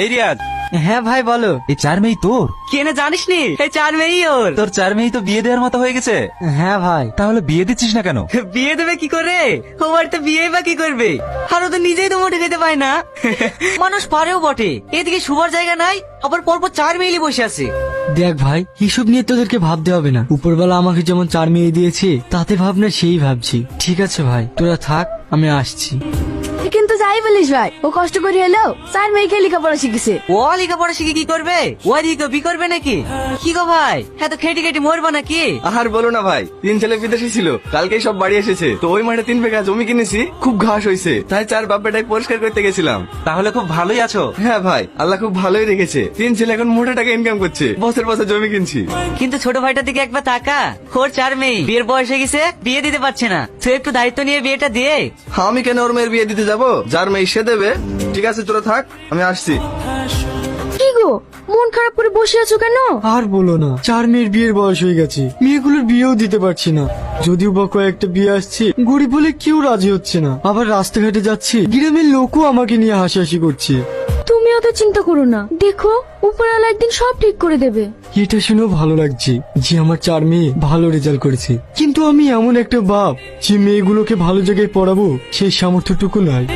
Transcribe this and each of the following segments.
এই রিয়াদ, হ্যাঁ ভাই বলো। এই 4 মেই তোর? কেনে জানিস নি, এই 4 মেয়েই ওর। তোর 4 মেই তো বিয়ে দেওয়ার মতো হয়ে গেছে। হ্যাঁ ভাই। তাহলে বিয়ে দিচ্ছিস না কেন? বিয়ে দেবে কি করে? ও বাড়িতে বিয়ে বা কি করবে? আর ও তো নিজেই তো মোটে খেতে পায় না। মানুষ পারেও বটে, এদিকে শুবার জায়গা নাই, আবার পরপর 4 মেয়েই বসে আছে। দেখ ভাই, এসব নিয়ে তোদেরকে ভাবতে হবে না। উপরবেলা আমাকে যেমন 4 মেয়ে দিয়েছে, তাতে ভাবনা সেই ভাবছি। ঠিক আছে ভাই, তোরা থাক, আমি আসছি। কিন্তু যাই বলিস ভাই, ও কষ্ট করে এলো 4 মেয়েকে লেখাপড়া শিখেছে। ও লেখাপড়া শিখে কি করবে? ও দিকে বি করবে নাকি? কি গো ভাই, এত খেটি খেটি মরবা নাকি? আর বলো না ভাই, 3 ছেলে বিদেশে ছিল, কালকেই সব বাড়ি এসেছে। তো ওই মাঠে 3 বিঘা জমি কিনেছি, খুব ঘাস হয়েছে, তাই 4 বাপ বেটাই পরিষ্কার করতে গেছিলাম। তাহলে খুব ভালোই আছো। হ্যাঁ ভাই, আল্লাহ খুব ভালোই রেখেছে। 3 ছেলে এখন মোটা টাকা ইনকাম করছে, বছর বছর জমি কিনছি। কিন্তু ছোট ভাইটার দিকে একবার তাকা, ওর 4 মেয়ে, বিয়ের বয়স হয়ে গেছে, বিয়ে দিতে পারছে না। তুই একটু দায়িত্ব নিয়ে বিয়েটা দিয়ে। আমি কেন ওর মেয়ের বিয়ে দিতে যাবো? যার মেয়ে সে দেবে। ঠিক আছে তোরা থাক, আমি আসছি। কি গো, মন খারাপ করে বসে আছো কেন? আর বলো না, 4 মেয়ের বিয়ের বয়স হয়ে গেছে, মেয়েগুলোর বিয়েও দিতে পারছি না। যদিও বা কয়েকটা বিয়ে আসছে, গরিব বলে কেউ রাজি হচ্ছে না। আবার রাস্তাঘাটে যাচ্ছি, গ্রামের লোকও আমাকে নিয়ে হাসাহাসি করছে। তুমি অত চিন্তা করো না, দেখো উপরওয়ালা একদিন সব ঠিক করে দেবে। এটা শুনেও ভালো লাগছে যে আমার 4 মেয়ে ভালো রেজাল্ট করেছে, কিন্তু আমি এমন একটা বাপ যে মেয়েগুলোকে ভালো জায়গায় পড়াবো সেই সামর্থ্যটুকু নাই।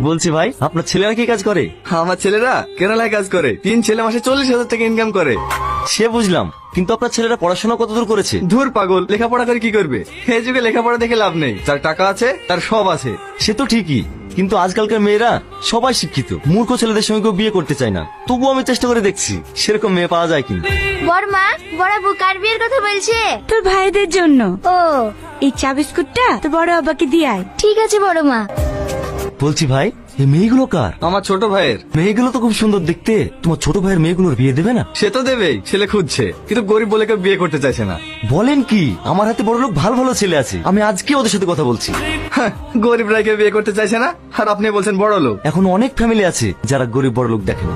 বলছি ভাই, আপনার ছেলেরা কি কাজ করে? আমার ছেলেরা কেরালায় কাজ করে, 3 ছেলে মাসে 40,000 টাকা ইনকাম করে। সে বুঝলাম, কিন্তু আপনার ছেলেরা পড়াশোনা কতদূর করেছে? ধুর পাগল, লেখাপড়া করে কি করবে? এই যুগে লেখাপড়া দেখে লাভ নেই। যার টাকা আছে তার সব আছে। সে তো ঠিকই, কিন্তু আজকালকার মেয়েরা সবাই শিক্ষিত। মূর্খ ছেলেদের সঙ্গে কেউ বিয়ে করতে চায় না। তবুও আমি চেষ্টা করে দেখছি সেরকম মেয়ে পাওয়া যায় কিনা। বড়মা, বড় বউ কার বিয়ের কথা বলছে? তোর ভাইদের জন্য। ও, এই চা বিস্কুটটা তোর বড় বাবাকে দিয়ে আয়। ঠিক আছে বড়মা। বলছি ভাই, এই মেয়েগুলো কার? আমার ছোট ভাইয়ের। মেয়েগুলো তো খুব সুন্দর দেখতে। তোমার ছোট ভাইয়ের মেয়েগুলোর বিয়ে দেবে না? সে তো দেবেই, ছেলে খুঁজছে, কিন্তু গরিব বলে কেউ বিয়ে করতে চাইছে না। বলেন কি? আমার হাতে বড় লোক ভালো ভালো ছেলে আছে, আমি আজকে ওদের সাথে কথা বলছি। হ্যাঁ, গরিবরা কেউ বিয়ে করতে চাইছে না, আর আপনি বলছেন বড় লোক। এখন অনেক ফ্যামিলি আছে যারা গরিব বড় লোক দেখে না।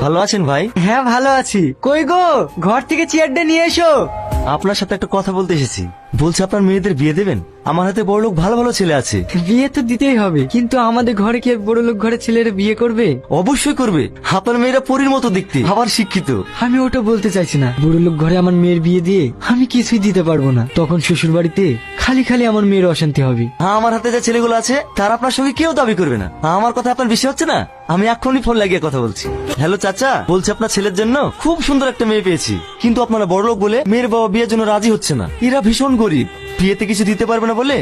ভালো আছেন ভাই? হ্যাঁ ভালো আছি। কই গো, ঘর থেকে চেয়ারটা নিয়ে এসো। আপনার সাথে একটা কথা বলতে এসেছি। বলছি আপনার মেয়েদের বিয়ে দেবেন? আমার হাতে বড় লোক ভালো ভালো ছেলে আছে। বিয়ে তো দিতেই হবে, কিন্তু আমাদের ঘরে কি বড় লোক ঘরের ছেলেরা বিয়ে করবে? অবশ্যই করবে। আপনার মেয়েরা পরীর মতো দেখতে, আবার শিক্ষিত। আমি ওটা বলতে চাইছি না। বড় লোক ঘরে আমার মেয়ের বিয়ে দিয়ে আমি কিছুই দিতে পারবো না। তখন শ্বশুর বাড়িতে খালি খালি আমার মেয়ের অশান্তি হবে। আমার হাতে যে ছেলেগুলো আছে তার আপনার সঙ্গে কেউ দাবি করবে না। আমার কথা আপনার বিশ্বাস হচ্ছে না? আমি এখনই ফোন লাগিয়ে কথা বলছি। হ্যালো চাচা, বলছি আপনার ছেলের জন্য খুব সুন্দর একটা মেয়ে পেয়েছি, কিন্তু আপনারা বড় লোক বলে মেয়ের বাবা বিয়ের জন্য রাজি হচ্ছে না। এরা ভীষণ গরিব, বিয়েতে কিছু দিতে পারবে না বলে